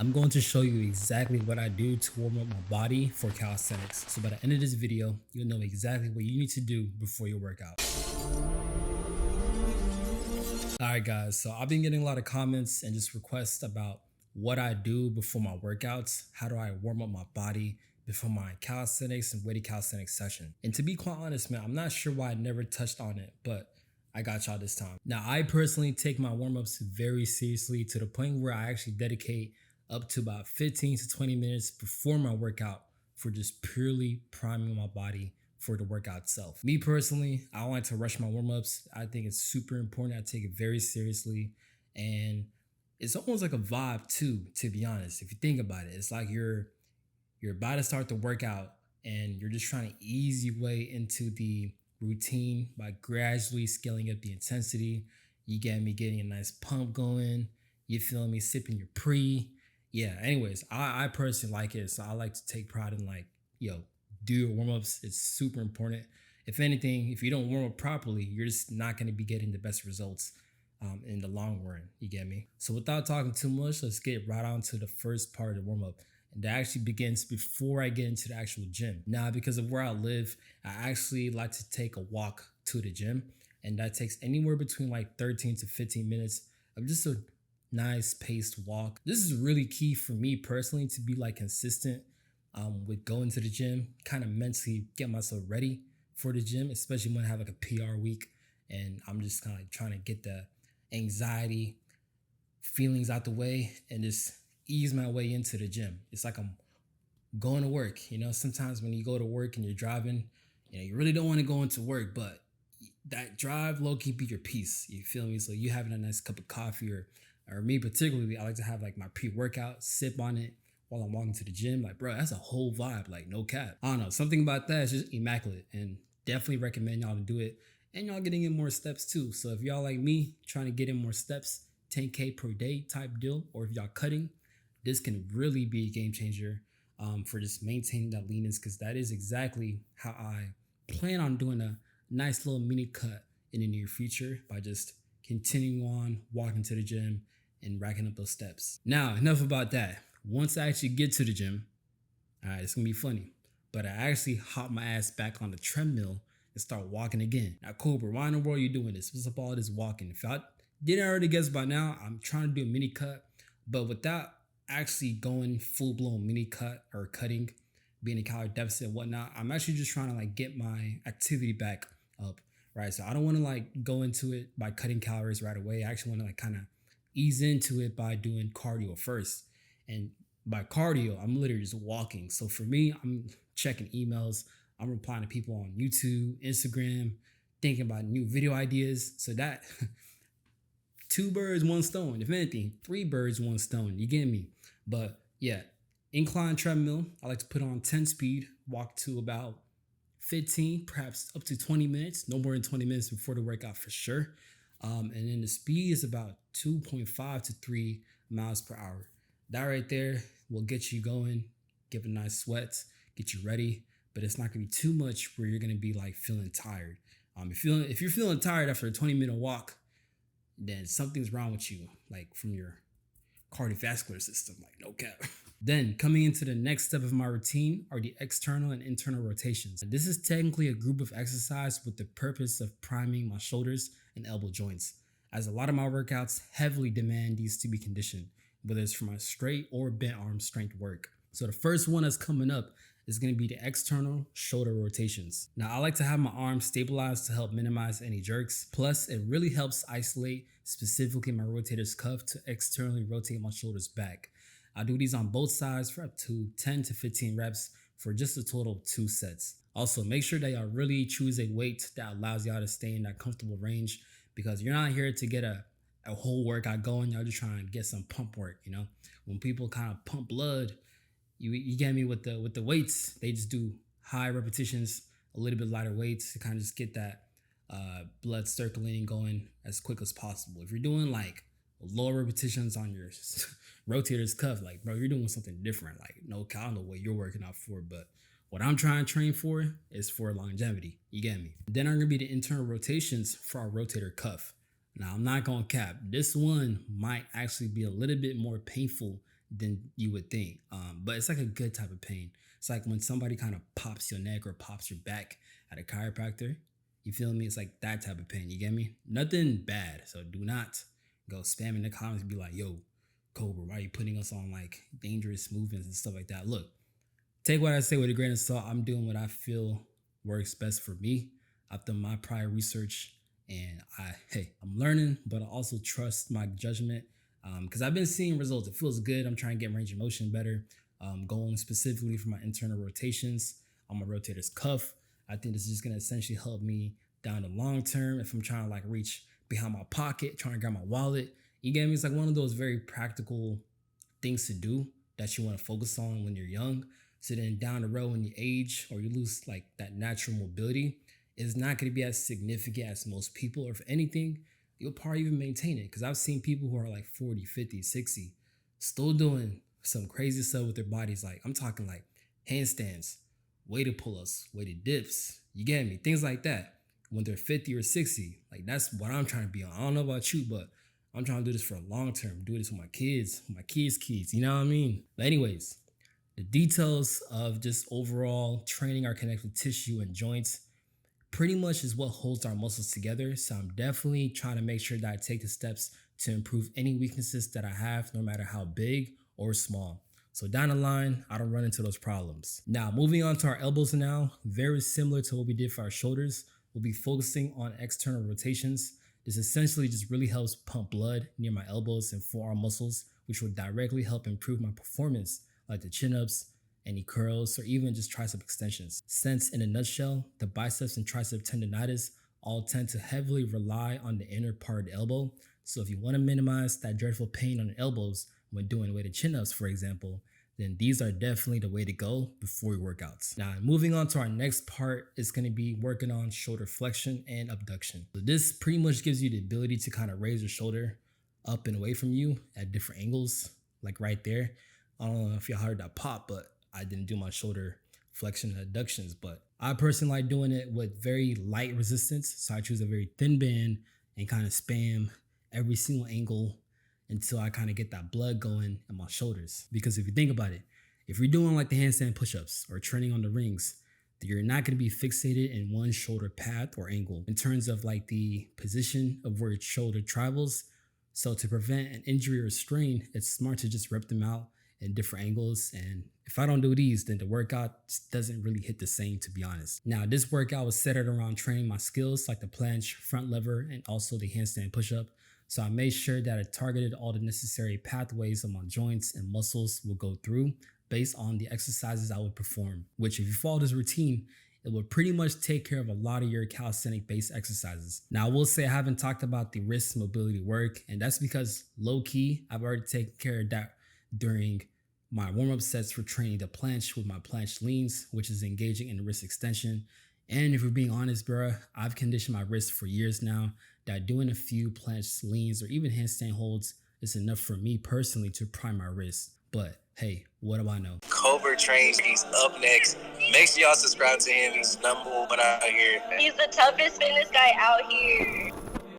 I'm going to show you exactly what I do to warm up my body for calisthenics. So by the end of this video, you'll know exactly what you need to do before your workout. Alright guys, so I've been getting a lot of comments and just requests about what I do before my workouts. How do I warm up my body before my calisthenics and weighted calisthenics session? And to be quite honest, man, I'm not sure why I never touched on it, but I got y'all this time. Now, I personally take my warm-ups very seriously to the point where I actually dedicate up to about 15 to 20 minutes before my workout for just purely priming my body for the workout itself. Me personally, I don't like to rush my warm-ups. I think it's super important. I take it very seriously, and it's almost like a vibe too, to be honest. If you think about it, it's like you're about to start the workout and you're just trying to ease your way into the routine by gradually scaling up the intensity. You get me getting a nice pump going. You feel me sipping your pre. Yeah, anyways, I personally like it. So I like to take pride in like, do your warm-ups. It's super important. If anything, if you don't warm up properly, you're just not going to be getting the best results in the long run. You get me? So without talking too much, let's get right on to the first part of the warm-up. And that actually begins before I get into the actual gym. Now, because of where I live, I actually like to take a walk to the gym. And that takes anywhere between like 13 to 15 minutes of just a nice paced walk. This is really key for me personally to be like consistent with going to the gym, kind of mentally get myself ready for the gym, especially when I have like a PR week and I'm just kind of like trying to get the anxiety feelings out the way and just ease my way into the gym. It's like I'm going to work. Sometimes when you go to work and you're driving, you really don't want to go into work, but that drive low-key be your peace. You feel me? So you having a nice cup of coffee or me particularly, I like to have like my pre-workout, sip on it while I'm walking to the gym. Like, bro, that's a whole vibe, like no cap. I don't know, something about that is just immaculate, and definitely recommend y'all to do it. And y'all getting in more steps too. So if y'all like me, trying to get in more steps, 10K per day type deal, or if y'all cutting, this can really be a game changer for just maintaining that leanness, because that is exactly how I plan on doing a nice little mini cut in the near future by just continuing on walking to the gym and racking up those steps. Now, enough about that. Once I actually get to the gym, all right, it's gonna be funny, but I actually hop my ass back on the treadmill and start walking again. Now, cool, but why in the world are you doing this? What's up all this walking? If I didn't already guess by now, I'm trying to do a mini cut, but without actually going full-blown mini cut or cutting, being a calorie deficit and whatnot, I'm actually just trying to like get my activity back up, right? So I don't want to like go into it by cutting calories right away. I actually want to like kind of ease into it by doing cardio first. And by cardio, I'm literally just walking. So for me, I'm checking emails, I'm replying to people on YouTube, Instagram, thinking about new video ideas. So that two birds, one stone. If anything, three birds, one stone. You get me? But yeah, incline treadmill. I like to put on 10 speed, walk to about 15, perhaps up to 20 minutes. No more than 20 minutes before the workout for sure. And then the speed is about 2.5 to 3 miles per hour. That right there will get you going, give a nice sweat, get you ready. But it's not gonna be too much where you're gonna be like feeling tired. If you're feeling tired after a 20-minute walk, then something's wrong with you, like from your cardiovascular system, like no cap. Then coming into the next step of my routine are the external and internal rotations. This is technically a group of exercise with the purpose of priming my shoulders and elbow joints, as a lot of my workouts heavily demand these to be conditioned, whether it's for my straight or bent arm strength work. So the first one that's coming up is going to be the external shoulder rotations. Now, I like to have my arms stabilized to help minimize any jerks. Plus, it really helps isolate specifically my rotator's cuff to externally rotate my shoulders back. I do these on both sides for up to 10 to 15 reps for just a total of 2 sets. Also, make sure that y'all really choose a weight that allows y'all to stay in that comfortable range, because you're not here to get a whole workout going. Y'all just trying to get some pump work. When people kind of pump blood, you get me with the weights, they just do high repetitions, a little bit lighter weights to kind of just get that blood circulating going as quick as possible. If you're doing like lower repetitions on your rotator's cuff, like bro, you're doing something different. Like no, I don't know what you're working out for, but what I'm trying to train for is for longevity. You get me? Then are gonna be the internal rotations for our rotator cuff. Now I'm not gonna cap. This one might actually be a little bit more painful than you would think. But it's like a good type of pain. It's like when somebody kind of pops your neck or pops your back at a chiropractor. You feel me? It's like that type of pain. You get me? Nothing bad. So do not go spam in the comments and be like, yo, Cobra, why are you putting us on like dangerous movements and stuff like that? Look, take what I say with a grain of salt. I'm doing what I feel works best for me. I've done my prior research and I'm learning, but I also trust my judgment because I've been seeing results. It feels good. I'm trying to get range of motion better. Going specifically for my internal rotations on my rotator's cuff. I think this is just going to essentially help me down the long term if I'm trying to like reach behind my pocket, trying to grab my wallet. You get me? It's like one of those very practical things to do that you want to focus on when you're young. So then down the road when you age or you lose like that natural mobility, it's not going to be as significant as most people. Or if anything, you'll probably even maintain it. Because I've seen people who are like 40, 50, 60 still doing some crazy stuff with their bodies. Like I'm talking like handstands, weighted pull-ups, weighted dips. You get me? Things like that. When they're 50 or 60, like that's what I'm trying to be on. I don't know about you, but I'm trying to do this for a long term. Do this with my kids, kids. You know what I mean? But anyways, the details of just overall training our connective tissue and joints pretty much is what holds our muscles together. So I'm definitely trying to make sure that I take the steps to improve any weaknesses that I have, no matter how big or small. So down the line, I don't run into those problems. Now, moving on to our elbows now, very similar to what we did for our shoulders, we'll be focusing on external rotations. This essentially just really helps pump blood near my elbows and forearm muscles, which will directly help improve my performance, like the chin-ups, any curls, or even just tricep extensions. Since in a nutshell, the biceps and tricep tendonitis all tend to heavily rely on the inner part of the elbow. So if you want to minimize that dreadful pain on the elbows when doing weighted chin-ups, for example, then these are definitely the way to go before your workouts. Now, moving on to our next part is going to be working on shoulder flexion and abduction. So this pretty much gives you the ability to kind of raise your shoulder up and away from you at different angles, like right there. I don't know if y'all heard that pop, but I didn't do my shoulder flexion and abductions, but I personally like doing it with very light resistance. So I choose a very thin band and kind of spam every single angle until I kind of get that blood going in my shoulders. Because if you think about it, if you're doing like the handstand push-ups or training on the rings, you're not going to be fixated in one shoulder path or angle in terms of like the position of where your shoulder travels. So to prevent an injury or strain, it's smart to just rep them out in different angles. And if I don't do these, then the workout just doesn't really hit the same, to be honest. Now, this workout was centered around training my skills like the planche, front lever, and also the handstand push-up. So I made sure that I targeted all the necessary pathways of my joints and muscles will go through based on the exercises I would perform, which if you follow this routine, it will pretty much take care of a lot of your calisthenic based exercises. Now I will say I haven't talked about the wrist mobility work, and that's because low key, I've already taken care of that during my warm-up sets for training the planche with my planche leans, which is engaging in the wrist extension. And if we're being honest, bro, I've conditioned my wrist for years now that doing a few planche leans or even handstand holds is enough for me personally to prime my wrist. But hey, what do I know? Cobra trains. He's up next. Make sure y'all subscribe to him. He's number one out here. He's the toughest fitness guy out here.